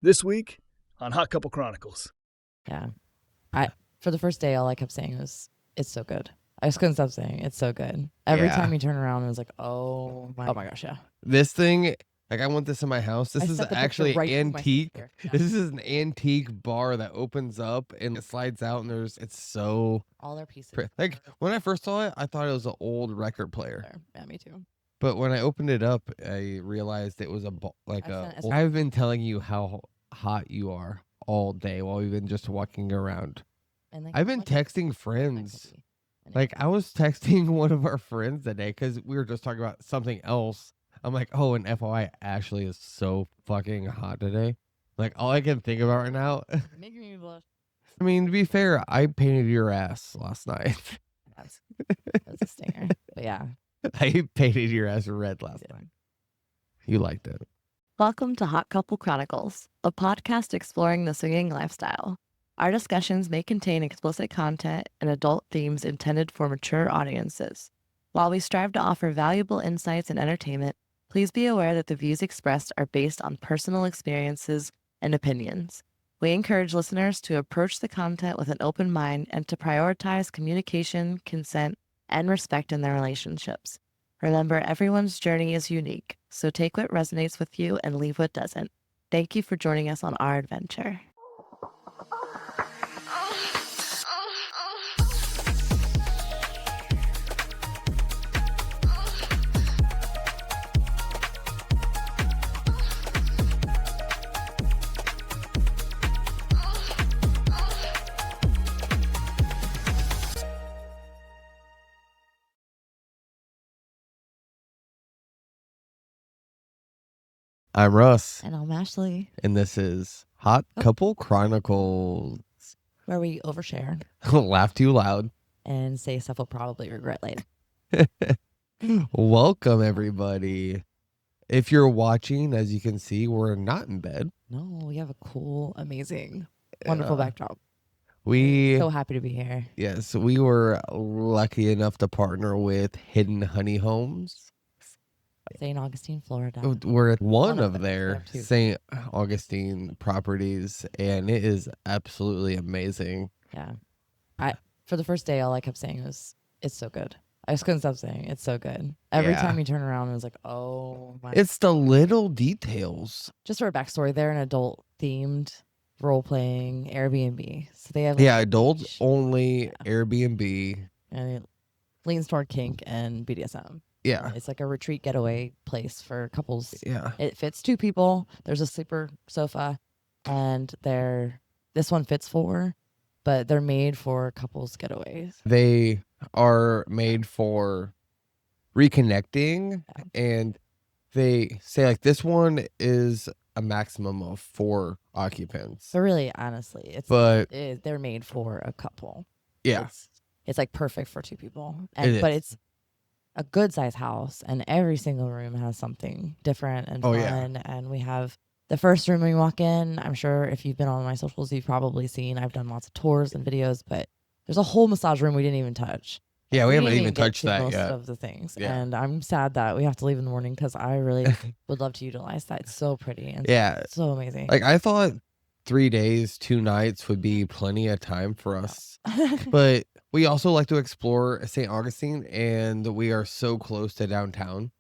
This week on Hot Couple Chronicles. Yeah. For the first day, all I kept saying was, it's so good. I just couldn't stop saying, it's so good. Every time you turn around, it was like, oh my gosh, yeah. This thing, like I want this in my house. This I is set the picture actually right through my antique. sister. Yeah. This is an antique bar that opens up and it slides out, and it's so All their pieces. like when I first saw it, I thought it was an old record player. Yeah, me too. But when I opened it up, I realized it was I've been telling you how hot you are all day while we've been just walking around. And I've been texting friends. Like I was texting one of our friends today because we were just talking about something else. I'm like, oh, and FYI, Ashley is so fucking hot today. Like all I can think about right now. Making me blush. I mean, to be fair, I painted your ass last night. That's a stinger. But yeah. I painted your ass red last night. You liked it. Welcome to Hot Couple Chronicles, a podcast exploring the swinging lifestyle. Our discussions may contain explicit content and adult themes intended for mature audiences. While we strive to offer valuable insights and entertainment, please be aware that the views expressed are based on personal experiences and opinions. We encourage listeners to approach the content with an open mind and to prioritize communication, consent, and respect in their relationships. Remember, everyone's journey is unique, so take what resonates with you and leave what doesn't. Thank you for joining us on our adventure. I'm Russ. And I'm Ashley. And this is Hot Couple Chronicles. Where we overshare. Laugh too loud. And say stuff we'll probably regret later. Welcome, everybody. If you're watching, as you can see, we're not in bed. No, we have a cool, amazing, wonderful backdrop. We're so happy to be here. Yes, we were lucky enough to partner with Hidden Honey Homes. St. Augustine, Florida. We're at one of their St. Augustine properties, and it is absolutely amazing. Yeah. For the first day, all I kept saying was, it's so good. I just couldn't stop saying, it's so good. Every time you turn around, it was like, oh my. It's the little details. Just for a backstory, they're an adult-themed role-playing Airbnb. So they have adult-only Airbnb. And it leans toward kink and BDSM. Yeah. It's like a retreat getaway place for couples. Yeah. It fits 2 people. There's a sleeper sofa, and this one fits 4, but they're made for couples getaways. They are made for reconnecting, and they say like this one is a maximum of 4 occupants. So really, honestly, they're made for a couple. Yeah. It's like perfect for 2 people. But it's a good size house, and every single room has something different and fun. Yeah. And we have the first room when you walk in. I'm sure if you've been on my socials, you've probably seen I've done lots of tours and videos, but there's a whole massage room we didn't even touch. Yeah, we haven't even touched that most yet. Of the things, and I'm sad that we have to leave in the morning because I really would love to utilize that. It's so pretty and so amazing. Like I thought 3 days, 2 nights would be plenty of time for us, but we also like to explore St. Augustine, and we are so close to downtown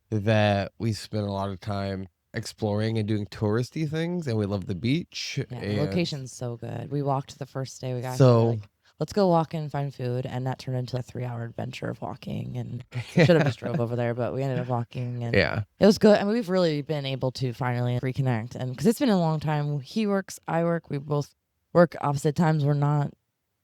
that we spend a lot of time exploring and doing touristy things, and we love the beach. Yeah, the location's so good. We walked the first day. We got let's go walk and find food, and that turned into a 3-hour adventure of walking, and we should have just drove over there, but we ended up walking, and it was good. I mean, we've really been able to finally reconnect, and because it's been a long time. He works, I work, we both work opposite times. We're not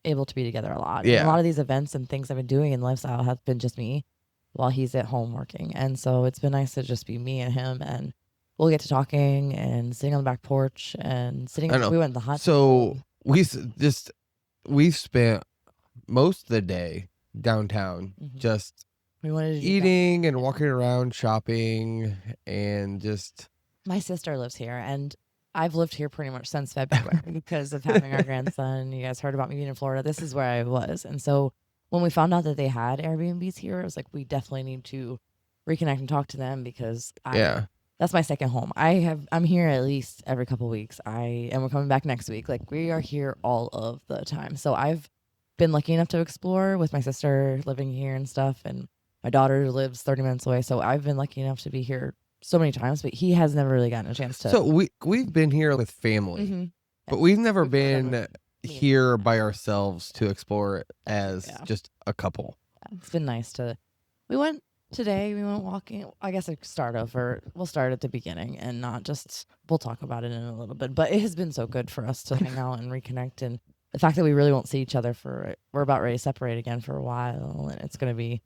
able to be together a lot. And a lot of these events and things I've been doing in lifestyle have been just me while he's at home working, and so it's been nice to just be me and him, and we'll get to talking and sitting on the back porch and sitting. We went to the hot. So we spent most of the day downtown, just eating and walking around, shopping, and just. My sister lives here, and I've lived here pretty much since February because of having our grandson. You guys heard about me being in Florida. This is where I was. And so when we found out that they had Airbnbs here, it was like, we definitely need to reconnect and talk to them because That's my second home. I'm here at least every couple weeks. And we're coming back next week. Like we are here all of the time. So I've been lucky enough to explore with my sister living here and stuff, and my daughter lives 30 minutes away. So I've been lucky enough to be here so many times, but he has never really gotten a chance to. So we've been here with family, but we've never been here by ourselves to explore it as just a couple. Yeah, it's been nice to. We went walking. I guess we'll start at the beginning and not just. We'll talk about it in a little bit, but it has been so good for us to hang out and reconnect, and the fact that we really won't see each other we're about ready to separate again for a while, and it's gonna be.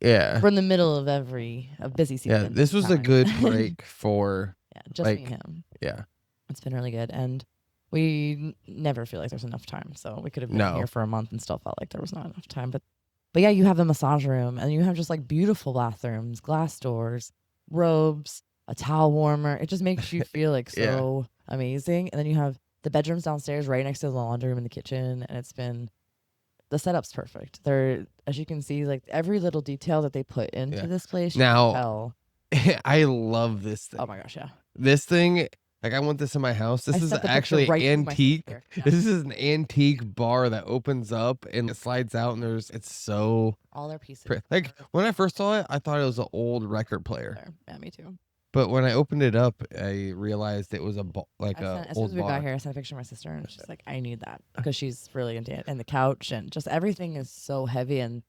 Yeah, we're in the middle of a busy season. Yeah, this was a good break for just me and him. Yeah, it's been really good, and we never feel like there's enough time. So we could have been here for a month and still felt like there was not enough time. But yeah, you have a massage room, and you have just like beautiful bathrooms, glass doors, robes, a towel warmer. It just makes you feel like so amazing. And then you have the bedrooms downstairs right next to the laundry room and the kitchen, and the setup's perfect. They're, as you can see, like every little detail that they put into this place. Now, I love this thing. Oh my gosh, yeah. This thing, like I want this in my house. This is actually antique. This is an antique bar that opens up and it slides out, and it's so all their pieces. Like when I first saw it, I thought it was an old record player. Yeah, me too. But when I opened it up, I realized it was a old bar. As soon as we got here, I sent a picture of my sister, and she's like, "I need that," because she's really into it. And the couch and just everything is so heavy and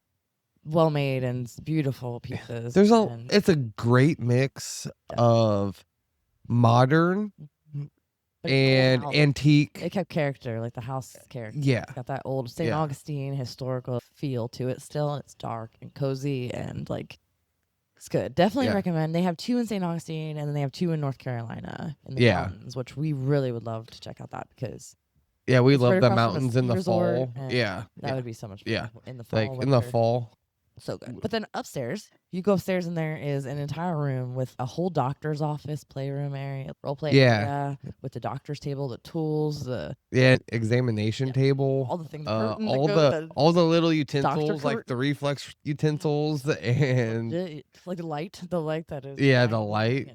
well made and beautiful pieces. It's a great mix of modern and antique. It kept character, like the house character. Yeah, it's got that old St. Augustine historical feel to it still, and it's dark and cozy and like. It's good. Definitely recommend. They have 2 in St. Augustine, and then they have 2 in North Carolina in the mountains, which we really would love to check out that because. Yeah, we love the mountains in the fall. Yeah, that would be so much fun. Yeah, in the fall. Like in the fall. So good. But then upstairs, you go upstairs, and there is an entire room with a whole doctor's office, playroom area, role play area, with the doctor's table, the tools, the examination table, all the things, all the little utensils, like the reflex utensils, and like the light that is the light,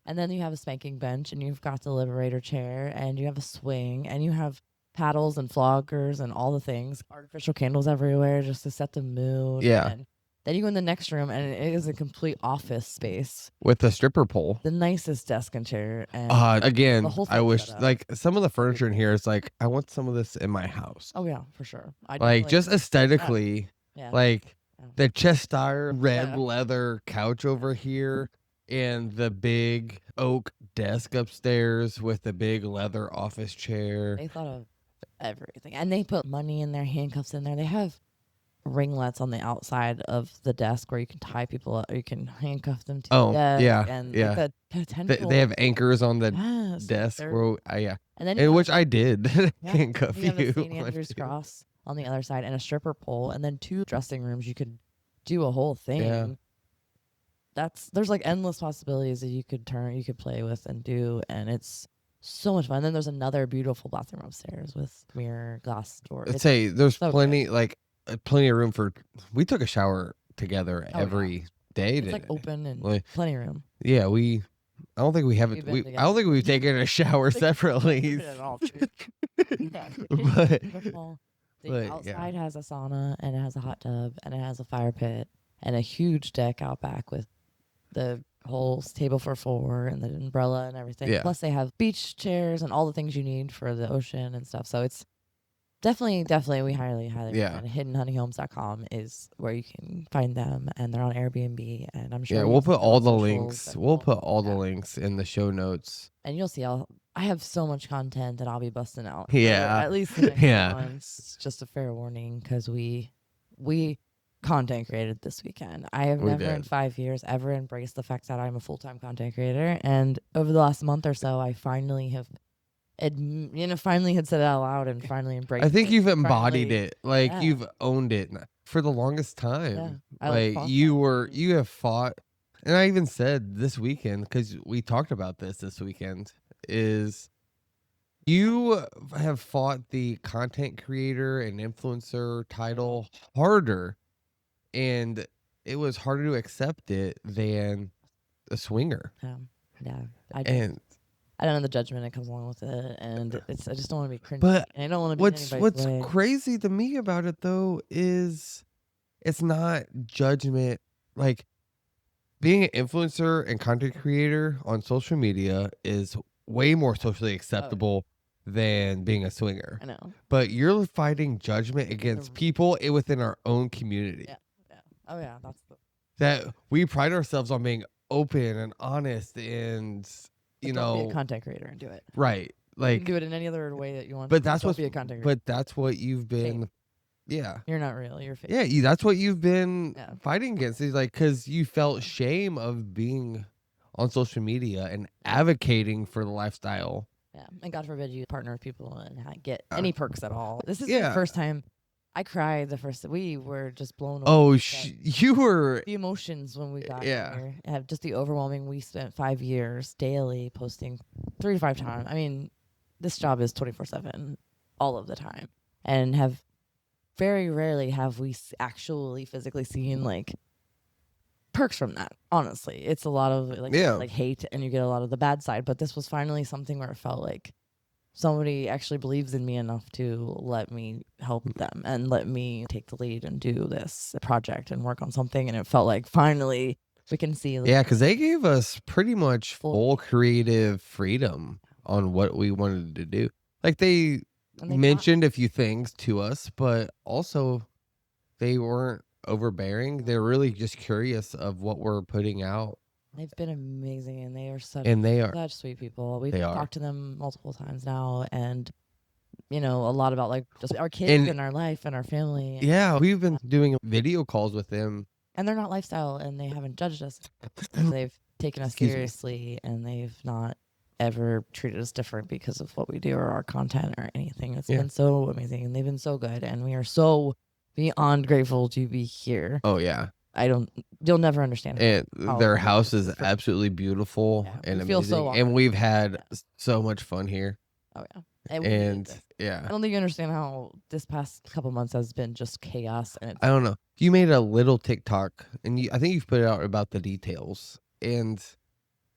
And then you have a spanking bench, and you've got the Liberator chair, and you have a swing, and you have paddles and floggers and all the things, artificial candles everywhere just to set the mood. And then you go in the next room, and it is a complete office space with a stripper pole, the nicest desk and chair. And again, I wish like some of the furniture in here is like I want some of this in my house. Oh yeah, for sure. Like just aesthetically, like the chest iron red leather couch over here. And the big oak desk upstairs with the big leather office chair. They thought of everything. And they put money in there, handcuffs in there. They have ringlets on the outside of the desk where you can tie people up, or you can handcuff them to the desk. And like they have anchors on the desk. And then which I did handcuff you. Have a St. Andrew's cross on the other side and a stripper pole, and then 2 dressing rooms. You could do a whole thing. Yeah. There's like endless possibilities that you could play with and do, and it's so much fun. And then there's another beautiful bathroom upstairs with mirror, glass door. I'd say there's plenty of room for. We took a shower together every day. It's like open and plenty of room. Yeah, I don't think we haven't. I don't think we've taken a shower separately. The outside has a sauna, and it has a hot tub, and it has a fire pit, and a huge deck out back with the whole table for 4 and the umbrella and everything. Yeah. Plus they have beach chairs and all the things you need for the ocean and stuff. So it's definitely we highly recommend. HiddenHoneyHomes.com is where you can find them, and they're on Airbnb, and I'm sure we'll put all the links. We'll put all the links in the show notes. And you'll see I have so much content that I'll be busting out. Yeah. At least the next months. Just a fair warning, because we content created this weekend. I have never in 5 years ever embraced the fact that I'm a full-time content creator, and over the last month or so, I finally have finally had said it out loud and finally embraced it. I think you've embodied it. Like you've owned it for the longest time. You have fought, and I even said this weekend, because we talked about this weekend, is you have fought the content creator and influencer title harder. And it was harder to accept it than a swinger. Yeah. I And don't know the judgment that comes along with it, and I just don't want to be cringy. but and I don't want to be in anybody's way. crazy to me about it though is it's not judgment. Like being an influencer and content creator on social media is way more socially acceptable than being a swinger. I know. But you're fighting judgment against people within our own community. Yeah. Oh yeah, that we pride ourselves on being open and honest and don't be a content creator and do it. Right. Like you can do it in any other way that you want. But that's don't be a content creator. But that's what you've been fake. Yeah. You're not real, you're fake. Yeah, that's what you've been fighting against. Is like cuz you felt shame of being on social media and advocating for the lifestyle. Yeah. And God forbid you partner with people and get any perks at all. This is the first time I cried we were just blown away. Oh, you were the emotions when we got here. Just the overwhelming. We spent 5 years daily posting 3 to 5 times. I mean, this job is 24/7 all of the time, and very rarely have we actually physically seen like perks from that. Honestly, it's a lot of like hate, and you get a lot of the bad side. But this was finally something where it felt like somebody actually believes in me enough to let me help them and let me take the lead and do this project and work on something. And it felt like finally we can see. Because they gave us pretty much full creative freedom on what we wanted to do. Like they mentioned a few things to us, but also they weren't overbearing. They're really just curious of what we're putting out. They've been amazing, and they are such sweet people. We've talked to them multiple times now, and a lot about like just our kids and our life and our family. Yeah, we've been doing video calls with them, and they're not lifestyle, and they haven't judged us. They've taken us seriously, and they've not ever treated us different because of what we do or our content or anything. It's been so amazing, and they've been so good, and we are so beyond grateful to be here. Oh yeah. You'll never understand. And their house is absolutely beautiful and amazing. So and we've had so much fun here. Oh yeah. And I don't think you understand how this past couple months has been just chaos. And I don't know. You made a little TikTok, and I think you've put it out about the details, and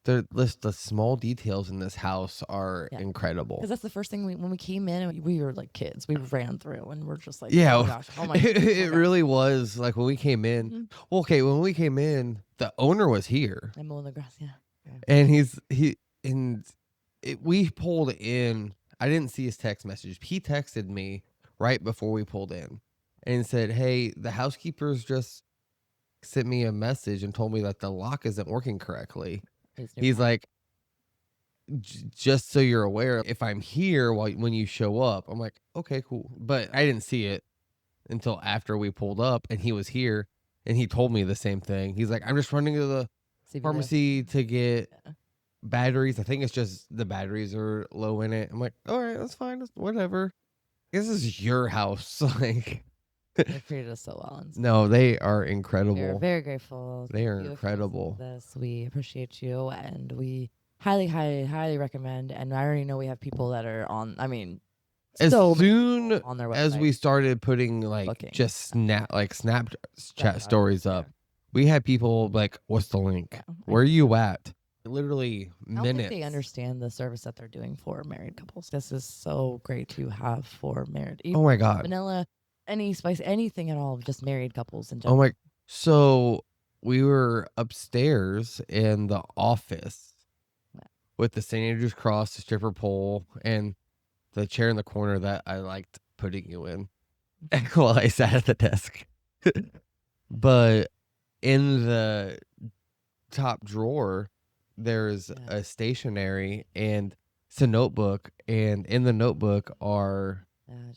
the small details in this house are incredible. Because that's the first thing when we came in, we were like kids. We ran through, and we're just like, oh my gosh, oh my gosh. It really was like when we came in. Mm-hmm. Well, okay, when we came in, the owner was here. I'm mowing the grass, And we pulled in. I didn't see his text message. He texted me right before we pulled in and said, "Hey, the housekeepers just sent me a message and told me that the lock isn't working correctly." He's like, just so you're aware, if I'm here when you show up, I'm like, okay, cool. But I didn't see it until after we pulled up, and he was here, and he told me the same thing. He's like, I'm just running to the pharmacy to get batteries. I think it's just the batteries are low in it. I'm like, all right, that's fine. That's whatever. This is your house. Like, they treated us so well. No, they are incredible. We're very grateful. They are incredible. We appreciate you, and we highly, highly, highly recommend. And I already know we have people that are on. I mean, as soon on their website, as we started putting just Snapchat stories up, we had people like, "What's the link? Where are you at?" Literally minutes. I don't think they understand the service that they're doing for married couples. This is so great to have for married. Oh my God, vanilla. Any spice, anything at all, just married couples in general. Oh my! So we were upstairs in the office with the St. Andrew's cross, the stripper pole, and the chair in the corner that I liked putting you in while I sat at the desk. But in the top drawer, there's a stationery, and it's a notebook, and in the notebook are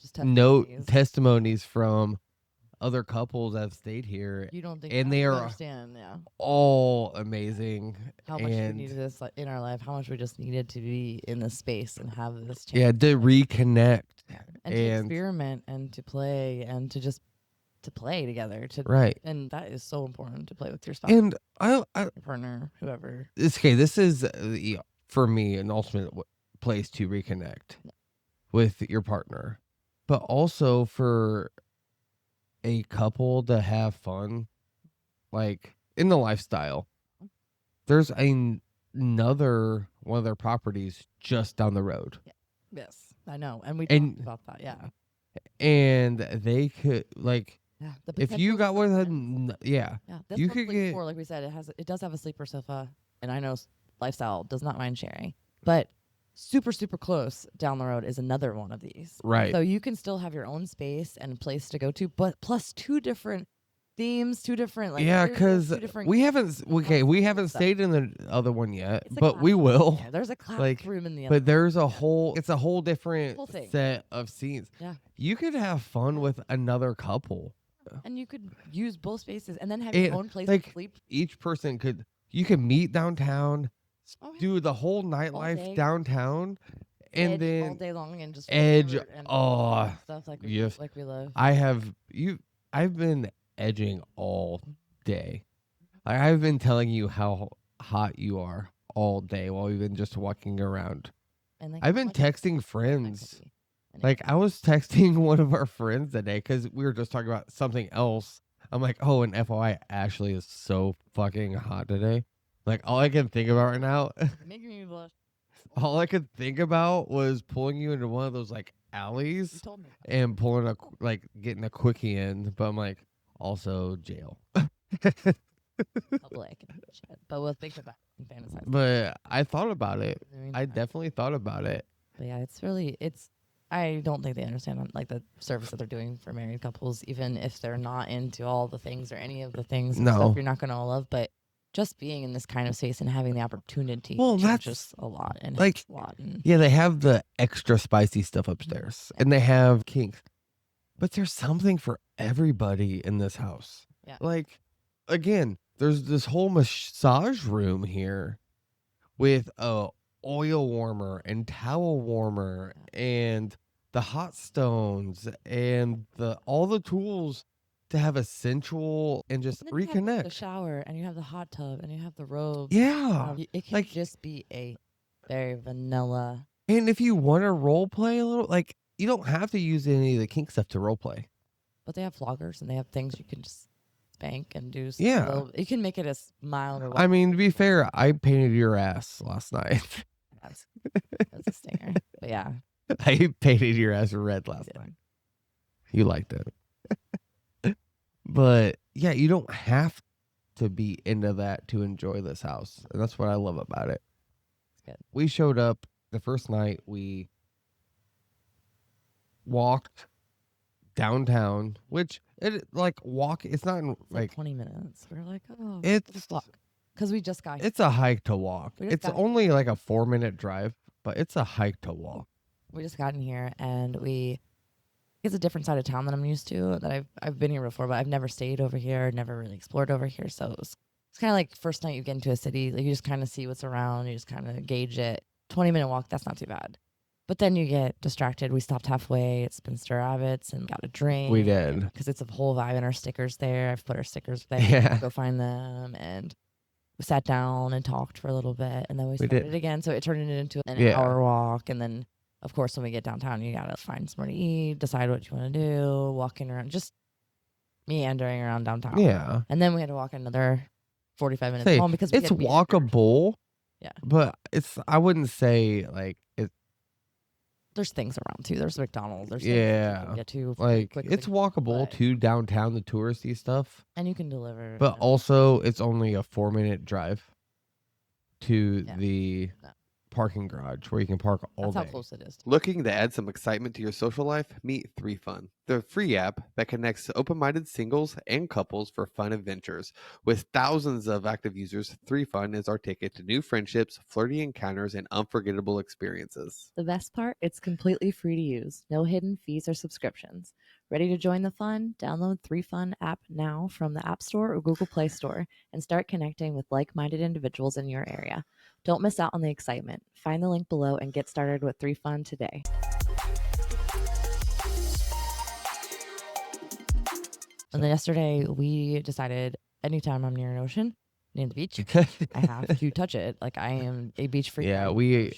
just testimonies from other couples that have stayed here. You don't think, and they are understand, all amazing. How much we needed this in our life, how much we just needed to be in this space and have this chance. Yeah, to reconnect. And to experiment and to play and to just to play together. Right. And that is so important, to play with your spouse. And your partner, whoever. Okay, this is, for me, an ultimate place to reconnect with your partner, but also for a couple to have fun, like in the lifestyle. there's another one of their properties just down the road. Yeah. Yes, I know. And we talked about that. Yeah. And they could like, yeah, if you got one of them, yeah, this you one's could like get, like we said, it does have a sleeper sofa, and I know Lifestyle does not mind sharing, but super, super close down the road is another one of these. right. So you can still have your own space and place to go to, but plus 2 different themes, 2 different because we haven't stayed in the other one yet, but we will. There's a classroom in the other. But there's a whole different thing. set of scenes. Yeah, you could have fun with another couple, and you could use both spaces and then have your own place to sleep. Each person you could meet downtown, do the whole nightlife downtown, and edge then all day long and just edge. And stuff like we love. I've been edging all day. I've been telling you how hot you are all day while we've been just walking around. And I've been texting friends. Like I was texting one of our friends today because we were just talking about something else. I'm like, oh, and FYI, Ashley is so fucking hot today. Like all I can think about right now, making me blush. All I could think about was pulling you into one of those like alleys and pulling getting a quickie in. But I'm like, also jail. Public and shit. But we'll think about it and fantasize. But I thought about it. I definitely thought about it. But yeah, I don't think they understand like the service that they're doing for married couples, even if they're not into all the things or any of the things and stuff you're not going to love. But just being in this kind of space and having the opportunity, that's just a lot. And like, they have the extra spicy stuff upstairs, and they have kinks. But there's something for everybody in this house. Yeah. Like, again, there's this whole massage room here with a oil warmer and towel warmer and the hot stones and all the tools to have a sensual and just reconnect. You have the shower and you have the hot tub and you have the robe. Yeah. It can just be a very vanilla. And if you want to role play a little, like, you don't have to use any of the kink stuff to role play. But they have floggers and they have things you can just spank and do. Yeah. You can make it as mild or I mean, to be fair, I painted your ass last night. That's a stinger. But yeah. I painted your ass red last night. You liked it. But yeah, you don't have to be into that to enjoy this house. And that's what I love about it. It's good. We showed up the first night. We walked downtown, which it's not in, like 20 minutes. We're like, oh, it's walk. Because we just got here. It's a hike to walk. It's only like a 4-minute drive, but it's a hike to walk. We just got in here and it's a different side of town than I'm used to, that I've been here before, but I've never stayed over here, never really explored over here. So it's kind of like first night you get into a city, like you just kind of see what's around, you just kind of gauge it. 20-minute walk, that's not too bad. But then you get distracted. We stopped halfway at Spinster Rabbits and got a drink. We did. Because it's a whole vibe, and our stickers there. I've put our stickers there. Yeah. Go find them. And we sat down and talked for a little bit. And then we started again. So it turned into an hour walk. And then, of course, when we get downtown, you got to find somewhere to eat, decide what you want to do, walking around, just meandering around downtown. Yeah. And then we had to walk another 45 minutes home because it's walkable. Yeah. But I wouldn't say like it. There's things around too. There's McDonald's. There's things you can get to like quickly, it's walkable to downtown, the touristy stuff, and you can deliver. But also, it's only a 4-minute drive to the parking garage where you can park all day. That's how close it is. Looking to add some excitement to your social life? Meet 3Fun, the free app that connects open-minded singles and couples for fun adventures. With thousands of active users, 3Fun is our ticket to new friendships, flirty encounters, and unforgettable experiences. The best part, it's completely free to use. No hidden fees or subscriptions. Ready to join the fun? Download 3Fun app now from the App Store or Google Play Store and start connecting with like-minded individuals in your area. Don't miss out on the excitement. Find the link below and get started with 3Fun today. And then yesterday we decided anytime I'm near an ocean, near the beach, I have to touch it. Like I am a beach freak. Yeah, we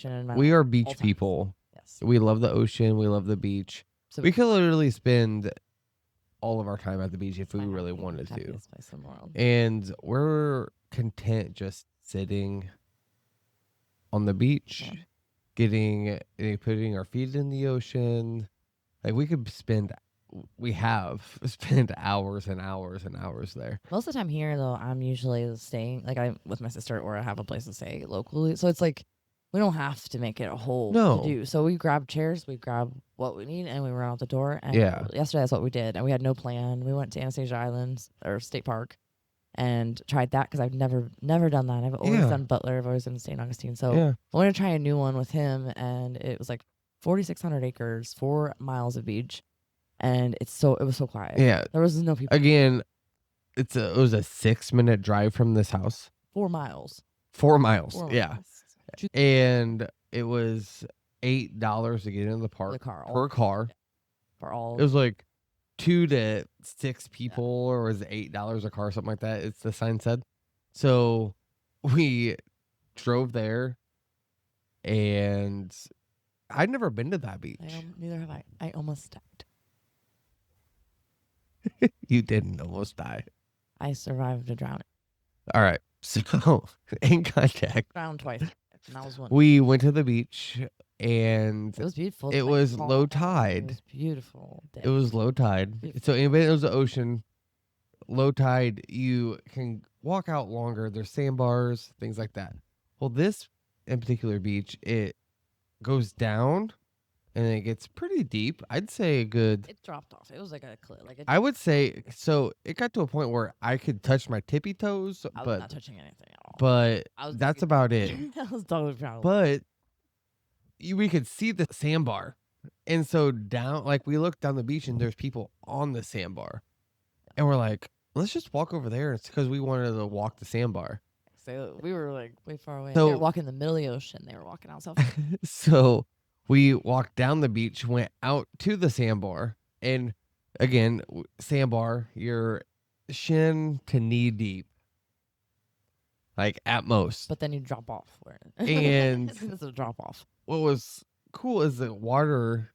are beach people. Yes. We love the ocean. We love the beach. So we could literally spend all of our time at the beach if we really wanted to. Place in the world. And we're content just sitting on the beach, putting our feet in the ocean. Like we have spent hours and hours and hours there. Most of the time here, though, I'm usually staying, like I'm with my sister, or I have a place to stay locally. So it's like we don't have to make it a whole to do. So we grab chairs, we grab what we need, and we run out the door. And yesterday that's what we did, and we had no plan. We went to Anastasia Islands or State Park and tried that because I've never done that. I've always done Butler. I've always done St. Augustine. So I wanted to try a new one with him, and it was like 4,600 acres, 4 miles of beach. And it was so quiet. Yeah. There was no people. Again, it was a 6-minute drive from this house. 4 miles. 4 miles. Yeah. And it was $8 to get into the park per car. For all. It was like 2 to 6 people, or was it $8 a car, something like that? It's the sign said. So we drove there, and I'd never been to that beach. Neither have I. I almost died. You didn't almost die. I survived a drowning. All right. So, in contact. Drowned twice. And that was one. We went to the beach, and it was beautiful. It was low tide. It was beautiful. It was low tide. Beautiful. So, anybody that knows the ocean, low tide, you can walk out longer. There's sandbars, things like that. Well, this in particular beach, it goes down. And it gets pretty deep. I'd say a good. It dropped off. It was like a cliff. I would say so. It got to a point where I could touch my tippy toes, I was not touching anything at all. But that's about it. I was totally proud. But we could see the sandbar, and so we looked down the beach, and there's people on the sandbar, and we're like, let's just walk over there. It's because we wanted to walk the sandbar. So we were like way far away. So, they were walking in the middle of the ocean. They were walking outside. So. We walked down the beach, went out to the sandbar, and again, sandbar, you're shin to knee deep, like at most. But then you drop off. And it's a drop off. What was cool is the water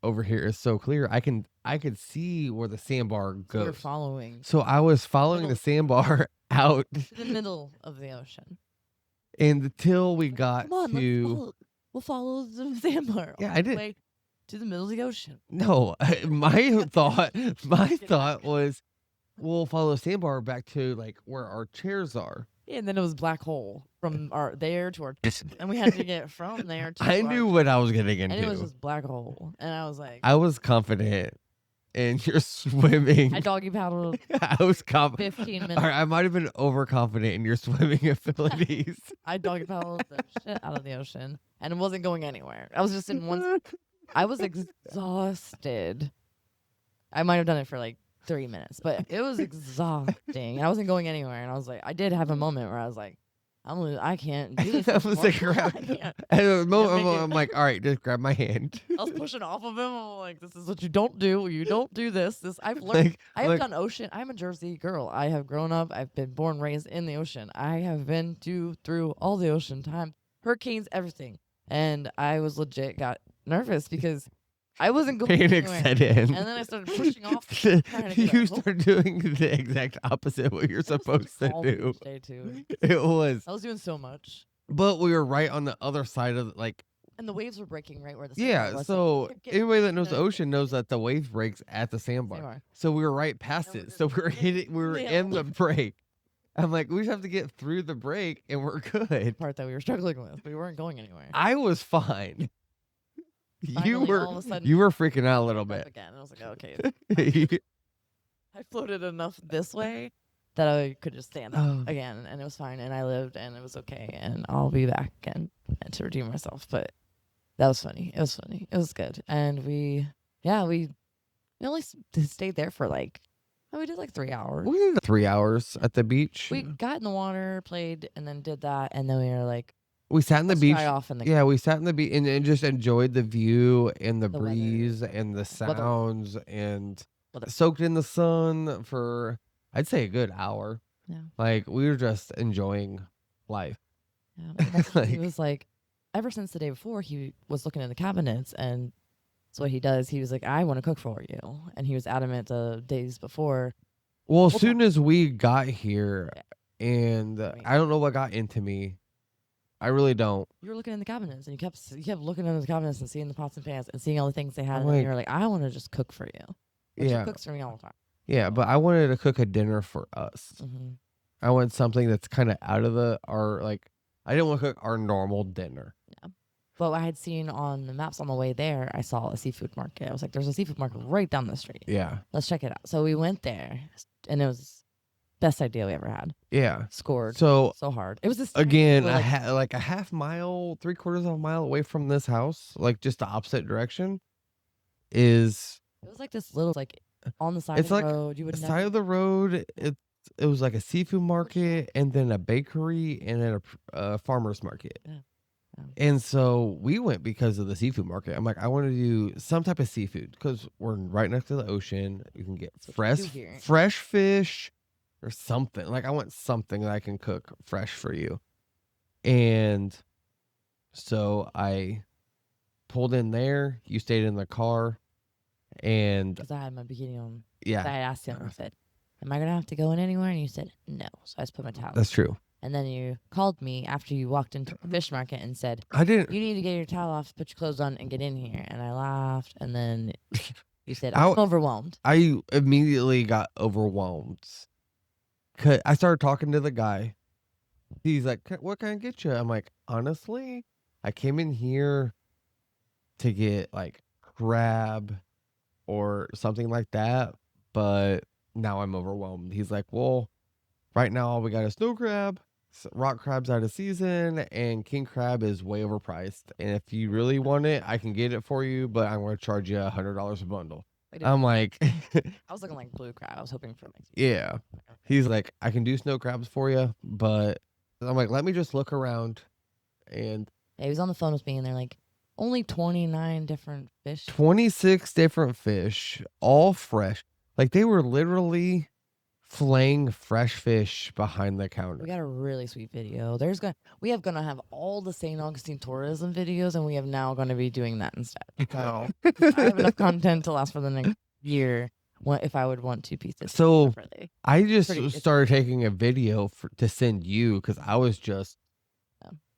over here is so clear. I could see where the sandbar goes. You're following. So I was following the sandbar out to the middle of the ocean, until we got to. We'll follow the sandbar. Yeah, I did. Way to the middle of the ocean. No, my thought was, we'll follow the sandbar back to like where our chairs are. Yeah, and then it was black hole from there to our, and we had to get from there to. I knew what I was getting into. And it was just black hole, and I was like, I was confident in your swimming. I doggy paddled. I was confident. 15 minutes. All right, I might have been overconfident in your swimming abilities. I doggy paddled the shit out of the ocean, and it wasn't going anywhere. I was just in one. I was exhausted. I might have done it for like 3 minutes, but it was exhausting. I wasn't going anywhere, and I was like, I did have a moment where I was like, I can't do this. I was like, at a moment, I'm like, all right, just grab my hand. I was pushing off of him. I'm like, this is what you don't do. You don't do this. I've learned. I have done ocean. I'm a Jersey girl. I have grown up. I've been born, raised in the ocean. I have been through all the ocean time, hurricanes, everything. And I was got nervous because I wasn't going Panic set in. And then I started pushing off. You start doing the exact opposite of what you're supposed to do. Day too. It was. I was doing so much. But we were right on the other side of and the waves were breaking right where the sandbar was. So anybody that knows the ocean knows that the wave breaks at the sandbar. So we were right past it. So we were in the break. I'm like, we just have to get through the break and we're good. The part that we were struggling with. We weren't going anywhere. I was fine. Finally, you were freaking out a little bit. Again. I was like, okay. I floated enough this way that I could just stand up again, and it was fine, and I lived, and it was okay, and I'll be back again and to redeem myself. But that was funny. It was funny. It was good. And we only stayed there for we did 3 hours. We did 3 hours at the beach. We got in the water, played, and then did that, and then we were like, we sat in the beach. Yeah, we sat in the beach and just enjoyed the view and the breeze and the sounds and soaked in the sun for, I'd say, a good hour. Yeah. We were just enjoying life. Yeah. He was ever since the day before, he was looking in the cabinets, and that's what he does. He was like, I want to cook for you. And he was adamant the days before. Well, as soon as we got here, and I don't know what got into me. I really don't. You were looking in the cabinets, and you kept looking into the cabinets and seeing the pots and pans and seeing all the things they had, and you were like, I want to just cook for you. But she cooks for me all the time. Yeah, but I wanted to cook a dinner for us. Mm-hmm. I want something that's kind of out of I didn't want to cook our normal dinner. Yeah. But I had seen on the maps on the way there, I saw a seafood market. I was like, there's a seafood market right down the street. Yeah. Let's check it out. So we went there, and it was best idea we ever had. Yeah. Scored so hard. It was this again, a half mile, 3/4 of a mile away from this house, like just the opposite direction, is. It was like this little, like on the side of the road. You would side of the road. It was like a seafood market, and then a bakery, and then a farmer's market. Yeah. And so we went because of the seafood market. I'm like, I want to do some type of seafood because we're right next to the ocean. You can get fresh fish or something. Like, I want something that I can cook fresh for you. And so I pulled in there. You stayed in the car. And because I had my bikini on. Yeah. I had asked him, I said, am I going to have to go in anywhere? And you said, no. So I just put my towel on. That's true. And then you called me after you walked into the fish market and said, I didn't. You need to get your towel off, put your clothes on, and get in here. And I laughed. And then you said, I'm overwhelmed. I immediately got overwhelmed. Cause I started talking to the guy. He's like, what can I get you? I'm like, honestly, I came in here to get like crab or something like that. But now I'm overwhelmed. He's like, well, right now all we got is snow crab. Rock crab's out of season, and king crab is way overpriced. And if you really want it, I can get it for you, but I'm going to charge you $100 a bundle. I'm like, I was looking like blue crab. I was hoping for yeah. He's like, I can do snow crabs for you, but I'm like, let me just look around. And he was on the phone with me, and they're like, only 29 different fish. 26 different fish, all fresh. Like, they were literally filleting fresh fish behind the counter. We got a really sweet video. We have gonna have all the St. Augustine tourism videos, and we have now going to be doing that instead. So I have enough content to last for the next year. If I would want 2 pieces. So separately. I just started taking a video to send you because I was just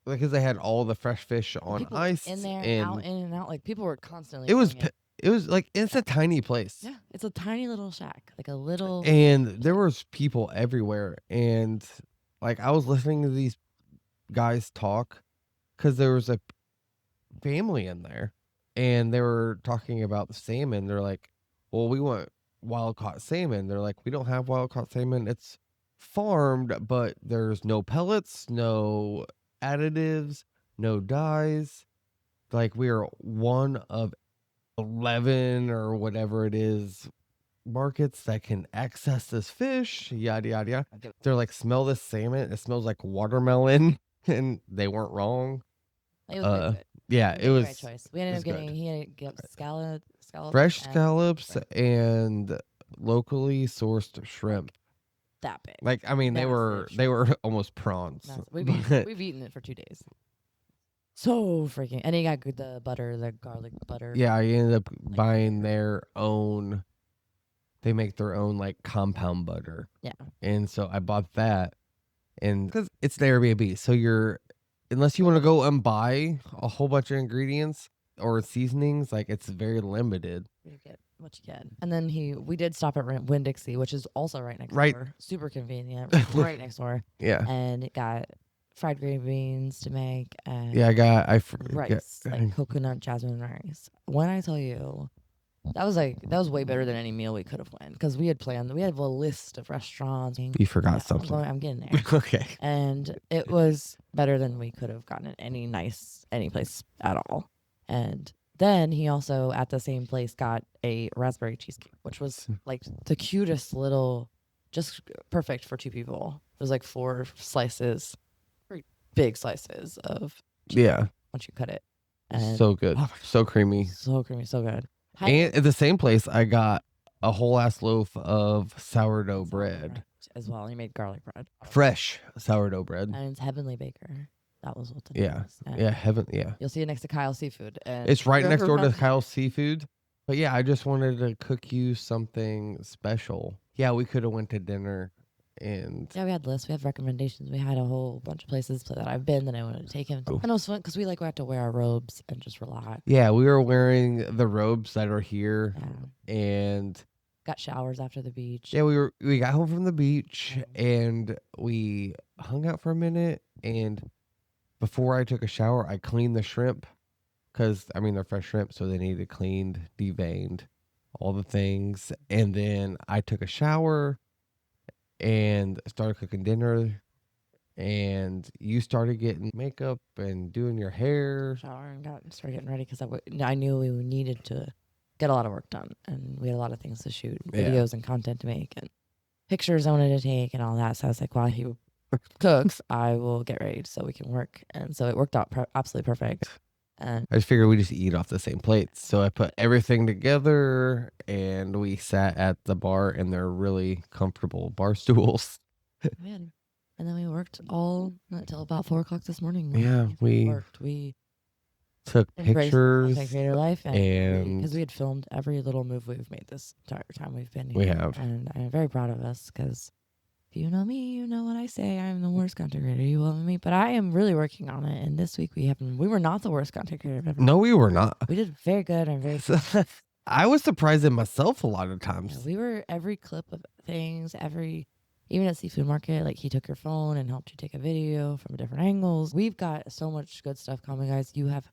because they had all the fresh fish on ice in there, and out, in and out. Like people were constantly. It was like, it's a tiny place. Yeah, it's a tiny little shack, like a little. And there was people everywhere. And like, I was listening to these guys talk because there was a family in there and they were talking about the salmon. They're like, well, we want wild caught salmon. They're like, we don't have wild caught salmon. It's farmed, but there's no pellets, no additives, no dyes. Like, we are one of 11 or whatever it is markets that can access this fish, yada yada yada. They're like, smell this salmon, it smells like watermelon. And they weren't wrong. It was good. Yeah, it was the right choice. We ended up getting scallops, fresh scallops and locally sourced shrimp. That big. Like, I mean, they were almost prawns. We've eaten it for 2 days. So freaking, and he got the butter, the garlic butter. Yeah, I ended up buying their own. They make their own like compound butter. Yeah. And so I bought that, and because it's the Airbnb, so unless you want to go and buy a whole bunch of ingredients or seasonings, like, it's very limited. You get what you get. And then we did stop at Winn-Dixie, which is also right next door. Super convenient. Right next door. Yeah. And it got fried green beans to make, and rice, like coconut jasmine rice. When I tell you, that was way better than any meal we could have went, because we had a list of restaurants. You forgot something. I'm getting there. Okay. And it was better than we could have gotten at any place at all. And then he also at the same place got a raspberry cheesecake, which was like the cutest little, just perfect for 2 people. It was like 4 slices. Big slices of cheese once you cut it. And so good. So creamy. So creamy. So good. And at the same place, I got a whole ass loaf of sourdough bread. As well. He made garlic bread. Fresh sourdough bread. And it's Heavenly Baker. That was what it was. Yeah. You'll see it next to Kyle's Seafood. And it's right next door to Kyle's Seafood. But yeah, I just wanted to cook you something special. Yeah, we could have went to dinner And yeah, we had lists. We had recommendations. We had a whole bunch of places that I've been that I wanted to take him. And it was fun because we got to wear our robes and just relax. Yeah, we were wearing the robes that are here, and got showers after the beach. Yeah, we got home from the beach and we hung out for a minute. And before I took a shower, I cleaned the shrimp because they're fresh shrimp, so they needed cleaned, deveined, all the things. And then I took a shower and started cooking dinner. And you started getting makeup and doing your hair. Shower and started getting ready because I knew we needed to get a lot of work done, and we had a lot of things to shoot, videos and content to make, and pictures I wanted to take, and all that. So I was like, while he cooks, I will get ready so we can work. And so it worked out absolutely perfect. And I just figured we just eat off the same plates. So I put everything together, and we sat at the bar in their really comfortable bar stools. Man. And then we worked all until about 4 o'clock this morning. Yeah, we took pictures. Creator life, and because we had filmed every little move we've made this entire time we've been here. We have, and I'm very proud of us because if you know me, you know what I say. I'm the worst content creator you will ever meet, but I am really working on it. And this week we were not the worst content creator I've ever. No, we were not. We did very good. I'm very. I was surprised in myself a lot of times. Yeah, we were every clip of things, even at Seafood Market, like he took your phone and helped you take a video from different angles. We've got so much good stuff coming, guys. You have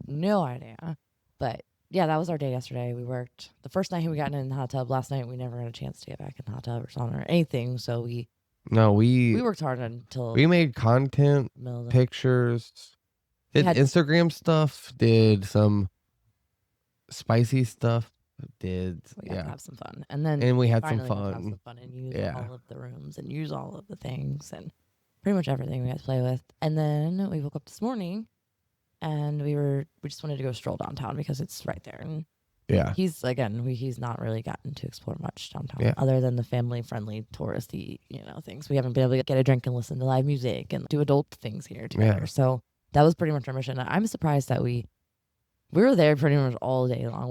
no idea. But yeah, that was our day yesterday. We worked the first night we got in the hot tub. Last night we never had a chance to get back in the hot tub or sauna or anything. So we worked hard until we made content, pictures, did Instagram stuff, did some spicy stuff. We got to have some fun, and we had some have fun and use all of the rooms and use all of the things and pretty much everything we had to play with. And then we woke up this morning, and we just wanted to go stroll downtown because it's right there. And he's not really gotten to explore much downtown other than the family friendly touristy things. We haven't been able to get a drink and listen to live music and do adult things here together. So that was pretty much our mission. I'm surprised that we were there pretty much all day long.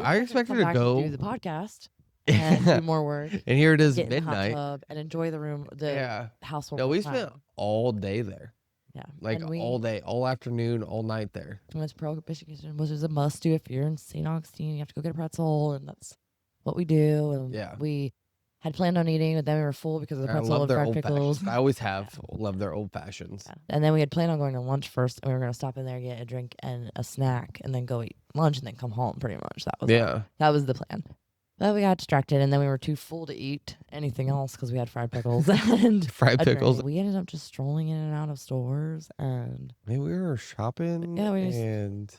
I expected to go do the podcast and do more work. And here it is, get midnight, in the hot tub and enjoy the room, the house. No, we spent all day there. Yeah, all day, all afternoon, all night there. We went to Prohibition Kitchen, which is a must do if you're in St. Augustine. You have to go get a pretzel, and that's what we do. And we had planned on eating, but then we were full because of the pretzel and fried pickles. I always have loved their old fashions. Yeah. And then we had planned on going to lunch first, and we were going to stop in there, get a drink and a snack, and then go eat lunch, and then come home. Pretty much that was the plan. But we got distracted, and then we were too full to eat anything else because we had fried pickles and fried pickles. We ended up just strolling in and out of stores, and we were shopping. Yeah, and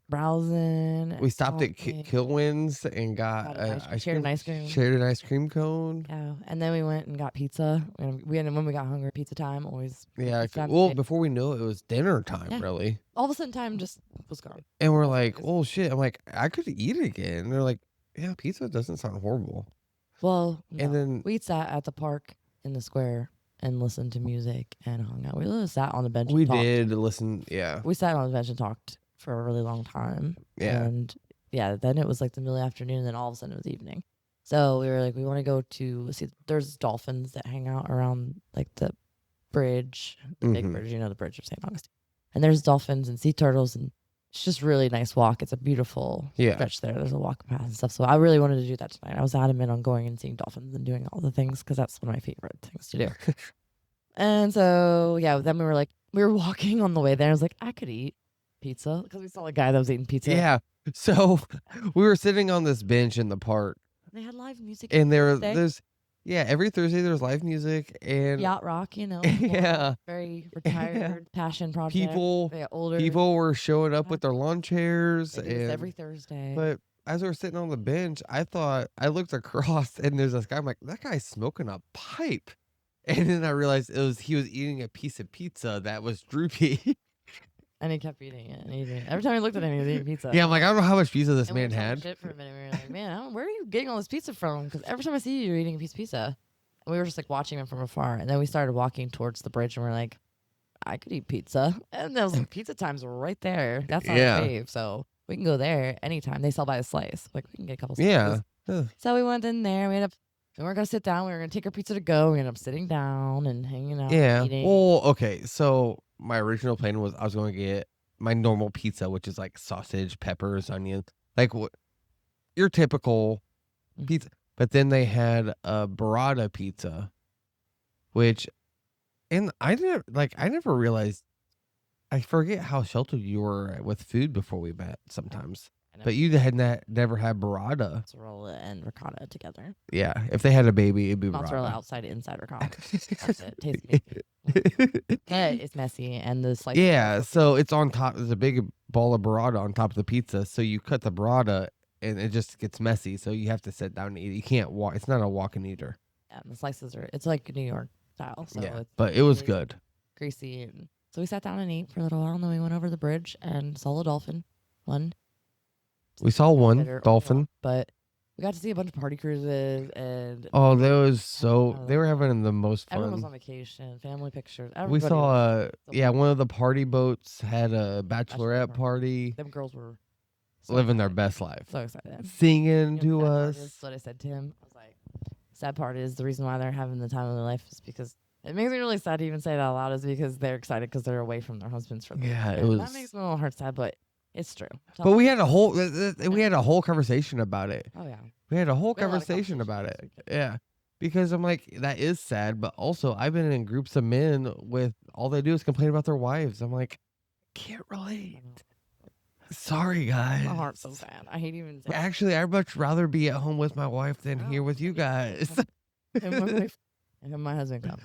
browsing. We stopped at Kilwin's and got shared an ice cream. Shared an ice cream cone. Yeah, and then we went and got pizza. And when we got hungry, pizza time always. Yeah, well, before we knew it was dinner time. Really. All of a sudden, time just was gone. And we're like, "Oh shit!" I'm like, "I could eat it again." And they're like, "Yeah, pizza doesn't sound horrible." Well, no. And then we sat at the park in the square and listened to music and hung out. We literally sat on the bench. We did listen. Yeah, we sat on the bench and talked for a really long time. Yeah. And then it was like the middle of the afternoon, and then all of a sudden it was evening. So we were like, we want to go to see, there's dolphins that hang out around like the bridge, the big bridge, the bridge of St. Augustine. And there's dolphins and sea turtles, and it's just really nice walk. It's a beautiful stretch there. There's a walk path and stuff. So I really wanted to do that tonight. I was adamant on going and seeing dolphins and doing all the things because that's one of my favorite things to do. And so, then we were walking on the way there. I was like, I could eat pizza because we saw a guy that was eating pizza. Yeah. So we were sitting on this bench in the park. They had live music. And there's every Thursday there's live music and yacht rock, very retired passion project. People were showing up with their lawn chairs and every Thursday. But as we were sitting on the bench, I looked across and there's this guy. I'm like, that guy's smoking a pipe. And then I realized he was eating a piece of pizza that was droopy. And he kept eating it and eating it. Every time we looked at him, he was eating pizza. Yeah, I'm like, I don't know how much pizza this man had. Shit for a minute. We were like, man, where are you getting all this pizza from? Because every time I see you, you're eating a piece of pizza. And we were just like watching him from afar. And then we started walking towards the bridge, and we're like, I could eat pizza. And there was like, pizza time's right there. That's not a fave, so we can go there anytime. They sell by the slice. Like, we can get a couple slices. Yeah. So we went in there. We ended up We weren't gonna sit down. We were gonna take our pizza to go. We ended up sitting down and hanging out. Yeah. Eating. Well, okay. So my original plan was I was going to get my normal pizza, which is like sausage, peppers, onions, like what your typical pizza. But then they had a burrata pizza, which, and I never realized. I forget how sheltered you were with food before we met sometimes. But you had never had burrata. Mozzarella and ricotta together. Yeah, if they had a baby, it'd be mozzarella burrata. outside, inside ricotta. That's it. Tastes amazing. But it's messy, and the slices. Yeah, so it's on top. There's a big ball of burrata on top of the pizza. So you cut the burrata, and it just gets messy. So you have to sit down and eat it. You can't walk. It's not a walk and eater. Yeah, the slices are. It's like New York style. So yeah, it's but it was good. Greasy. And so we sat down and ate for a little while, and then we went over the bridge and saw a dolphin. We saw one dolphin, but we got to see a bunch of party cruises and. Oh, that was so. They were having the most fun. Everyone was on vacation, family pictures. We saw one of the party boats had a bachelorette party. Them girls were living their best life. So excited. Singing to us. That's what I said to him. I was like, sad part is the reason why they're having the time of their life is because it makes me really sad to even say it out loud is because they're excited because they're away from their husbands for the it was. That makes me a little heart sad, but it's true. But we had a whole conversation about it. Oh yeah. We had a whole conversation about it. Yeah. Because I'm like, that is sad, but also I've been in groups of men with all they do is complain about their wives. I'm like, can't relate. Sorry, guys. My heart's so sad. I hate even saying Actually, I'd much rather be at home with my wife than here with you guys. And my husband comes.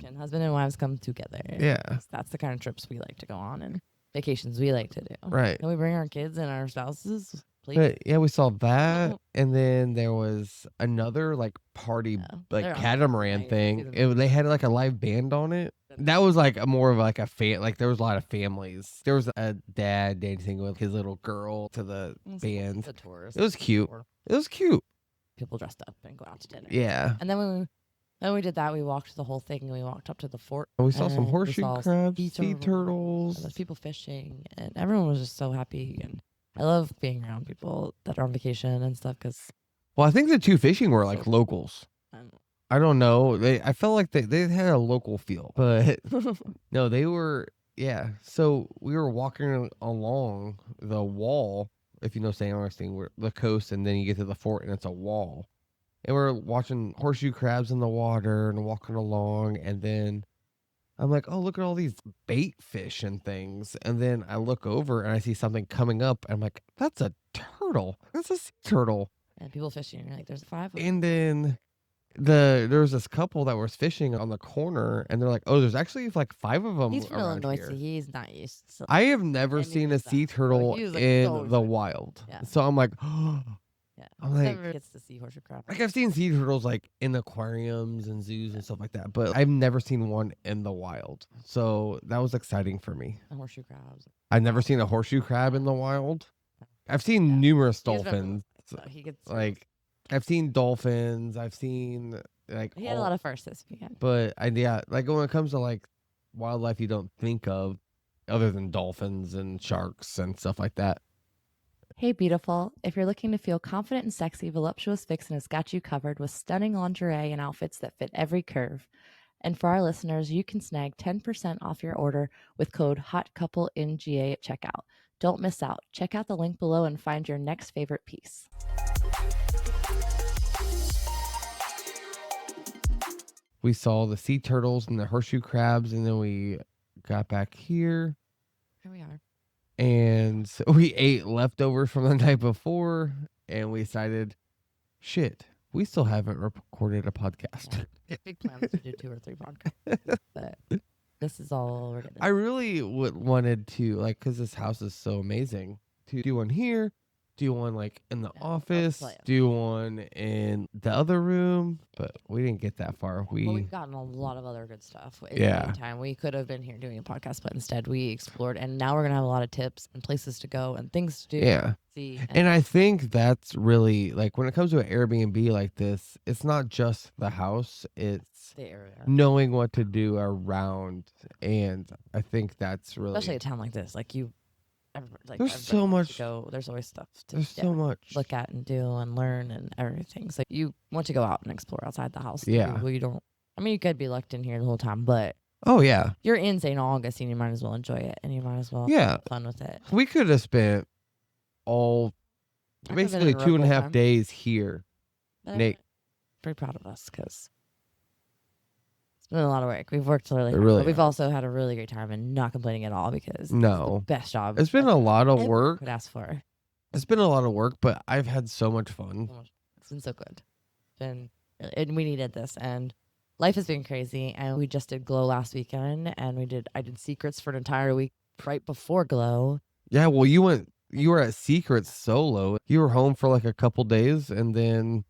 Can husband and wives come together? Yeah. That's the kind of trips we like to go on and vacations we like to do. Right. Can we bring our kids and our spouses? Please. But yeah, we saw that, and then there was another like party, like catamaran thing. They had like a live band on it. That was like more of like a like there was a lot of families. There was a dad dancing with his little girl to the band. The tourists. It was cute. It was cute. People dressed up and go out to dinner. Yeah. And then when we did that, we walked the whole thing and we walked up to the fort. And we saw some horseshoe crabs, sea turtles. There's people fishing, and everyone was just so happy. And I love being around people that are on vacation and stuff because. Well, I think the two fishing were like locals. I don't know. I felt like they had a local feel, but no, they were. Yeah. So we were walking along the wall. If you know St. Augustine, the coast, and then you get to the fort, and it's a wall. And we're watching horseshoe crabs in the water and walking along, and then I'm like, oh, look at all these bait fish and things. And then I look over and I see something coming up. And I'm like, that's a turtle. That's a sea turtle. And people fishing. And you're like, there's 5 of them. And then there was this couple that was fishing on the corner. And they're like, oh, there's actually like 5 of them. He's from around Illinois, here. so he's not used to. I have never seen a sea turtle in the wild. Yeah. So I'm like, oh. Yeah. I'm like, never gets to see horseshoe crab. Like I've seen sea turtles like in aquariums and zoos and stuff like that, but I've never seen one in the wild. So that was exciting for me. And horseshoe crabs. I've never seen a horseshoe crab in the wild. I've seen numerous dolphins. He gets like I've seen dolphins. I've seen like he had a lot of firsts this weekend. But like when it comes to like wildlife you don't think of other than dolphins and sharks and stuff like that. Hey, beautiful. If you're looking to feel confident and sexy, Voluptuous Vixen has got you covered with stunning lingerie and outfits that fit every curve. And for our listeners, you can snag 10% off your order with code HOTCOUPLENGA at checkout. Don't miss out. Check out the link below and find your next favorite piece. We saw the sea turtles and the horseshoe crabs, and then we got back here. Here we are. And so we ate leftovers from the night before, and we decided, shit, we still haven't recorded a podcast. Yeah. Big plans to do 2 or 3 podcasts. But this is all we're going to do. I really wanted to, like, because this house is so amazing, to do one here, do one, like, in the office, do one in the other room, but we didn't get that far. We've gotten a lot of other good stuff. In the meantime, we could have been here doing a podcast, but instead we explored, and now we're going to have a lot of tips and places to go and things to do. Yeah. See. And I think that's really, like, when it comes to an Airbnb like this, it's not just the house, it's the area, knowing what to do around. And I think that's really, especially a town like this, like There's so much. There's always stuff to There's so much. look at and do and learn and everything. So you want to go out and explore outside the house. Yeah. You don't. I mean, you could be locked in here the whole time, but oh yeah, you're in St. Augustine. You might as well enjoy it, and you might as well have fun with it. We could have spent basically 2.5 days here. Nate, pretty proud of us because it's been a lot of work. We've worked really hard. Really but we've also had a really great time and not complaining at all because it's the best job. It's been a lot of work. Could ask for. It's been a lot of work, but I've had so much fun. It's been so good. And we needed this, and life has been crazy. And we just did Glow last weekend, and I did Secrets for an entire week right before Glow. Yeah, well, you were at Secrets solo. You were home for like a couple days, and then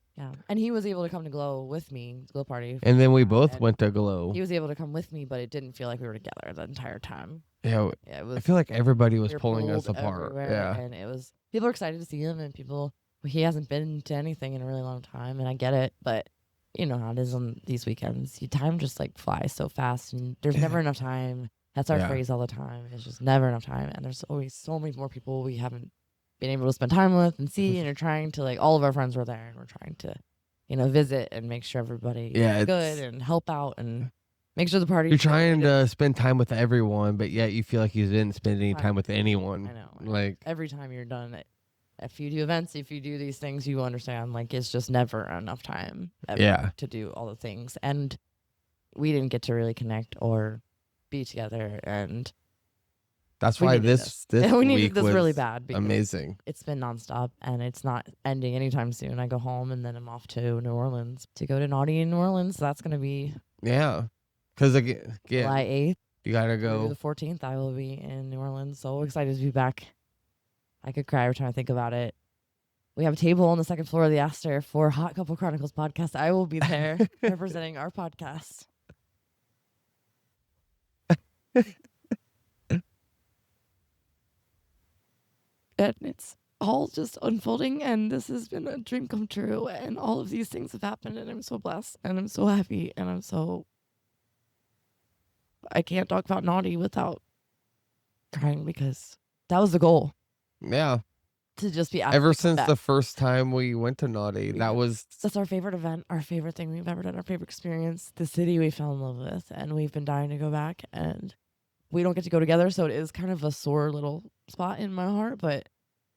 and he was able to come to Glow with me, Glow party, and then we both went to Glow. He was able to come with me, but it didn't feel like we were together the entire time. Yeah, it was, I feel like everybody was pulling us apart. Yeah, and people were excited to see him, and he hasn't been to anything in a really long time, and I get it, but you know how it is on these weekends. Time just like flies so fast, and there's never enough time. That's our phrase all the time. It's just never enough time, and there's always so many more people we haven't been able to spend time with and see, and you're trying to all of our friends were there, and we're trying to, visit and make sure everybody is good and help out and make sure the party. You're trying to spend time with everyone, but yet you feel like you didn't spend any time with anyone. I know. Like every time you're done, if you do events, if you do these things, you understand it's just never enough time to do all the things, and we didn't get to really connect or be together, and that's why this we needed week this was really bad. Amazing. It's been nonstop, and it's not ending anytime soon. I go home, and then I'm off to New Orleans to go to Naughty in New Orleans. So that's gonna be because again, July 8th. You gotta go. The 14th, I will be in New Orleans. So excited to be back. I could cry every time I think about it. We have a table on the second floor of the Astor for Hot Couple Chronicles podcast. I will be there representing our podcast. And it's all just unfolding, and this has been a dream come true, and all of these things have happened, and I'm so blessed, and I'm so happy, and I can't talk about Naughty without crying, because that was the goal. Yeah. To just be ever since the first time we went to Naughty. That's our favorite event, our favorite thing we've ever done, our favorite experience, the city we fell in love with, and we've been dying to go back, and we don't get to go together, so it is kind of a sore little spot in my heart, but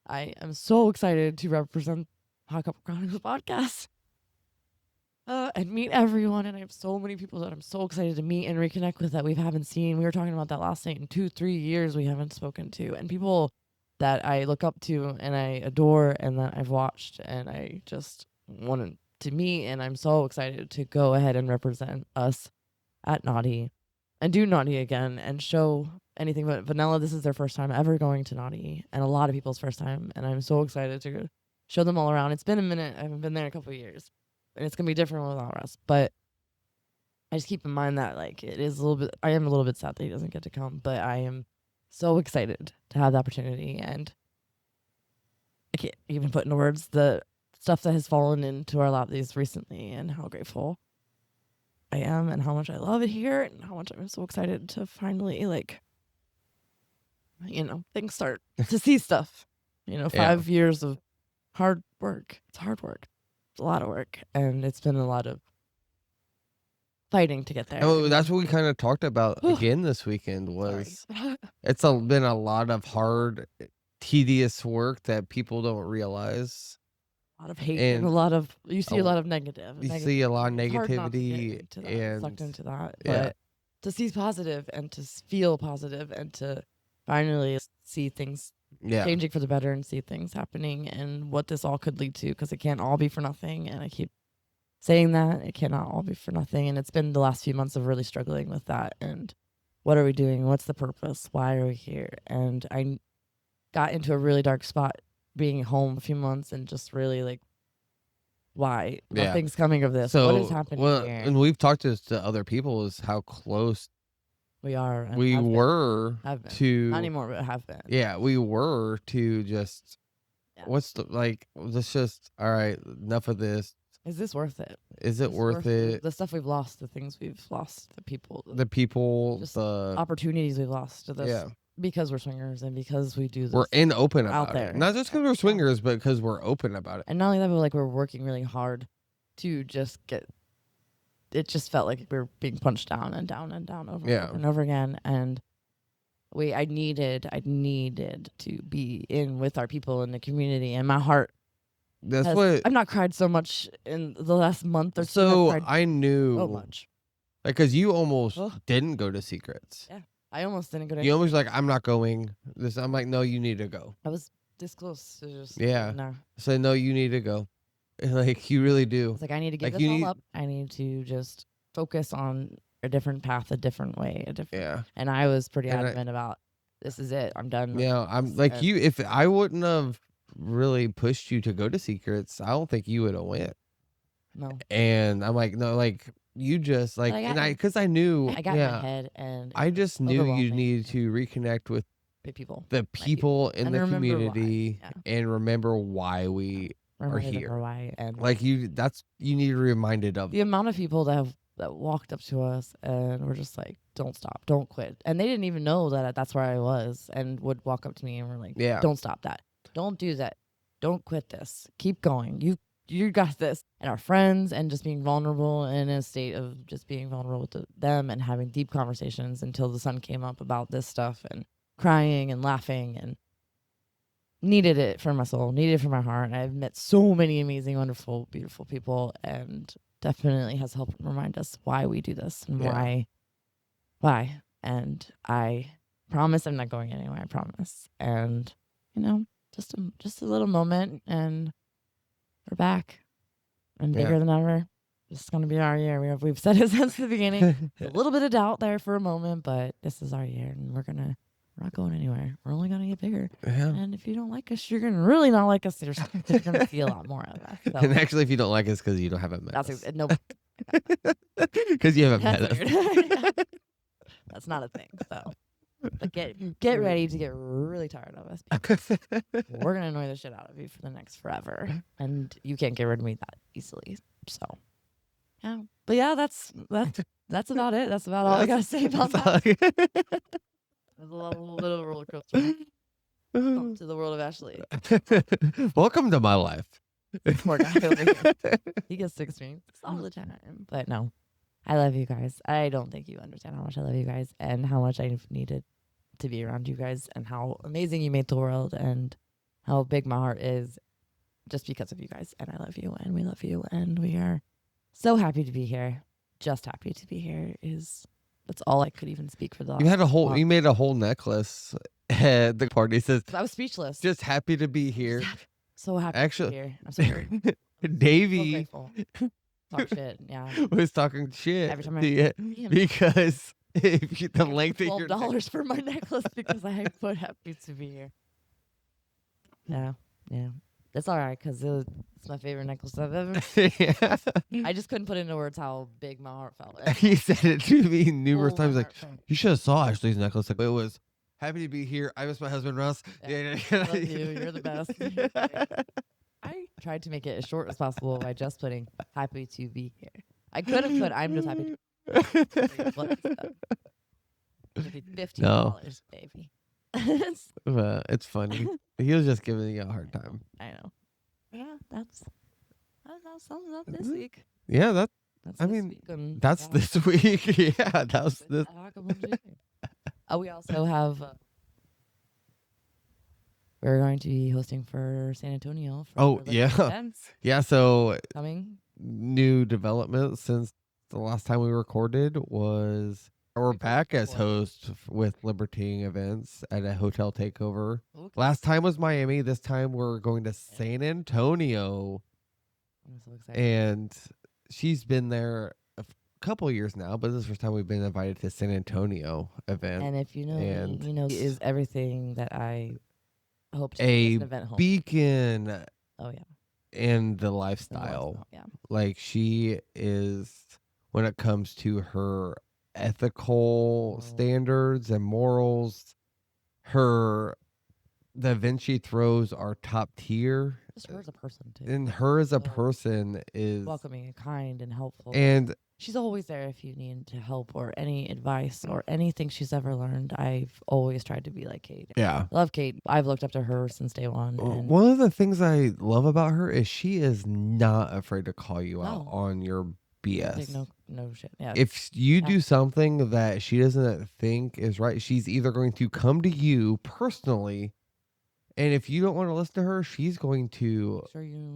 I am so excited to represent Hot Couple Chronicles podcast and meet everyone, and I have so many people that I'm so excited to meet and reconnect with that we haven't seen. We were talking about that last night. In 2-3 years we haven't spoken to, and people that I look up to and I adore and that I've watched and I just wanted to meet, and I'm so excited to go ahead and represent us at Naughty and do Naughty again and show anything but Vanilla. This is their first time ever going to Naughty, and a lot of people's first time, and I'm so excited to show them all around. It's been a minute. I haven't been there a couple of years, and it's gonna be different without us, but I just keep in mind that it is a little bit, I am a little bit sad that he doesn't get to come, but I am so excited to have the opportunity, and I can't even put into words the stuff that has fallen into our lap these recently, and how grateful I am, and how much I love it here, and how much I'm so excited to finally things start to see stuff. 5 years of hard work. It's hard work. It's a lot of work, and it's been a lot of fighting to get there. Oh, that's what we kind of talked about again this weekend. It's been a lot of hard, tedious work that people don't realize. A lot of hate and a lot of a lot of negative. You see a lot of negativity and sucked into that. But to see positive and to feel positive and to finally see things changing for the better and see things happening and what this all could lead to, because it can't all be for nothing. And I keep saying that it cannot all be for nothing. And it's been the last few months of really struggling with that. And what are we doing? What's the purpose? Why are we here? And I got into a really dark spot being home a few months and just really why? Nothing's coming of this. So, what is happening here? And we've talked to other people is how close we are. We were to not anymore, but have been. Yeah, we were to just what's the let's just all right, enough of this. Is this worth it? Is it worth it? The stuff we've lost, the things we've lost, the people, the opportunities we've lost. because we're swingers and because we do this. We're open out about there. it. Not just because we're swingers, but because we're open about it. And not only that, but like we're working really hard to just get. It just felt like we were being punched down and down and down over and over again. And I needed to be in with our people in the community, and my heart. I've not cried so much in the last month or two. So I knew so much. Like, because you almost didn't go to Secrets. Yeah, I almost didn't go to. You almost like, I'm not going. I'm like, no, you need to go. I was this close to just. No. So no, you need to go. Like, you really do. It's like, I need to give this all up. I need to just focus on a different path, a different way, And I was pretty adamant about, this is it. I'm done. Yeah, I'm like you. If I wouldn't have really pushed you to go to Secrets, I don't think you would have went. No. And I'm like, no, like you just like, because I knew. I got in my head, and I just knew you needed to reconnect with the people in the community, and remember why we are here. Why, and like you need to be reminded of the amount of people that walked up to us and were just like, don't stop, don't quit. And they didn't even know that that's where I was, and would walk up to me and were like, don't stop that. Don't do that. Don't quit this. Keep going. You got this. And our friends, and just being vulnerable in a state of just being vulnerable to them and having deep conversations until the sun came up about this stuff, and crying and laughing, and needed it for my soul, needed it for my heart. And I've met so many amazing, wonderful, beautiful people, and definitely has helped remind us why we do this and why. And I promise I'm not going anywhere. I promise. And just a little moment, and we're back and bigger than ever. This is going to be our year. We've said it since the beginning. A little bit of doubt there for a moment, but this is our year, and we're not going anywhere. We're only going to get bigger. Yeah. And if you don't like us, you're going to really not like us. You're going to see a lot more of us. So. And actually, if you don't like us, because you haven't met us. No. Because you haven't met us. That's not a thing. So. But get ready to get really tired of us, because we're going to annoy the shit out of you for the next forever. And you can't get rid of me that easily. So, yeah. But yeah, that's about it. That's about all I got to say about that. There's a little bit of a roller coaster. Welcome to the world of Ashley. Welcome to my life. Poor guy over here. He gets 16 all the time. But no, I love you guys. I don't think you understand how much I love you guys, and how much I've needed to be around you guys, and how amazing you made the world, and how big my heart is just because of you guys. And I love you, and we love you, and we are so happy to be here. Just happy to be here that's all I could even speak for the last you made a whole necklace at the party. Says, I was speechless. Just happy to be here. So happy to be here. I'm sorry. Davey talk shit. Yeah. Was talking shit every time I because the length of your $12 for my necklace because I put happy to be here. Yeah. That's all right, because it's my favorite necklace I've ever. I just couldn't put into words how big my heart felt. He said it to me numerous times. Like, you should have saw Ashley's necklace. Like, it was happy to be here. I miss my husband Russ. Yeah. Love you. You're the best. I tried to make it as short as possible by just putting happy to be here. I could have put I'm just happy to be $15, baby. It's funny. He was just giving you a hard time. I know. Yeah, that sums up this week. Yeah, that's this week. Yeah, that was this. We also have. We're going to be hosting for San Antonio. Events. Yeah. So coming new development since the last time we recorded was. We're back as hosts with Libertine events at a hotel takeover. Okay. Last time was Miami. This time we're going to San Antonio. I'm so excited. And she's been there a couple years now, but this is the first time we've been invited to San Antonio event. And if you know me, you know, is everything that I hope to be an event home. Beacon. Oh yeah. In the lifestyle. Yeah. Like she is when it comes to her ethical standards and morals. The events she throws are top tier. Just her as a person too. And her as a person is welcoming and kind and helpful. And she's always there if you need to help or any advice or anything she's ever learned. I've always tried to be like Kate. Yeah. Love Kate. I've looked up to her since day one. And One of the things I love about her is she is not afraid to call you out No. on your BS. No shit. Yeah. If you do something that she doesn't think is right, she's either going to come to you personally, and if you don't want to listen to her, she's going to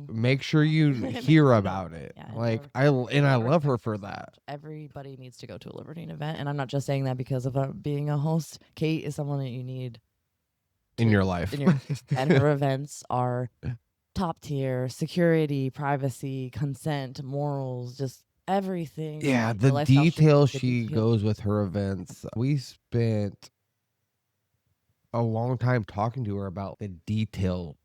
make sure you hear about it. Yeah, like I love her for that. Everybody needs to go to a Libertine event, and I'm not just saying that because of being a host. Kate is someone that you need in your life, and her events are top tier: security, privacy, consent, morals, just everything. Yeah, the detail she goes with her events. We spent a long time talking to her about the detail.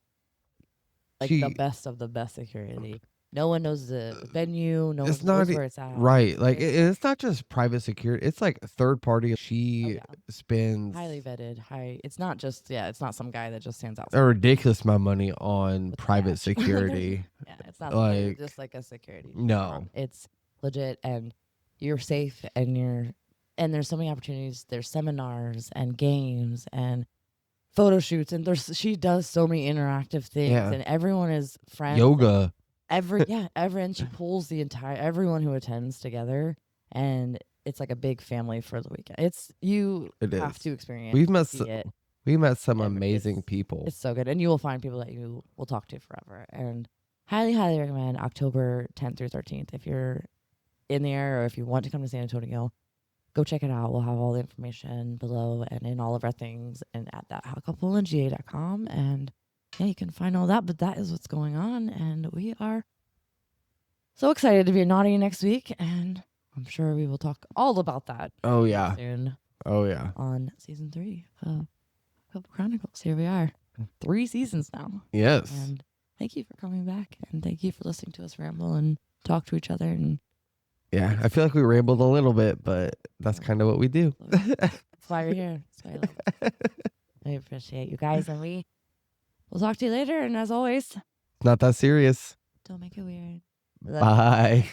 Like the best of the best security. No one knows the venue. No one knows where it's at. Right. Like it's not just private security. It's like third party. She spends highly vetted. It's not just it's not some guy that just stands out. A ridiculous amount of money on private security. Yeah, it's not like just like a security. No, it's legit, and you're safe, and there's so many opportunities. There's seminars and games and photo shoots, and she does so many interactive things, and everyone is friends. Yoga. And she pulls everyone who attends together, and it's like a big family for the weekend. You have to experience. We met some amazing people. It's so good, and you will find people that you will talk to forever. And highly, highly recommend October 10th through 13th if you're in the area or if you want to come to San Antonio. Go check it out. We'll have all the information below and in all of our things and at that hotcouplenga.com. And yeah, you can find all that. But that is what's going on. And we are so excited to be naughty next week. And I'm sure we will talk all about that. Oh, yeah. Soon. Oh, yeah. On season 3 of Hot Couple Chronicles. Here we are. 3 seasons now. Yes. And thank you for coming back. And thank you for listening to us ramble and talk to each other. And yeah, I feel like we rambled a little bit, but that's kind of what we do. That's why we're here. That's why I love it. I appreciate you guys, and we'll talk to you later. And as always, not that serious. Don't make it weird. Bye.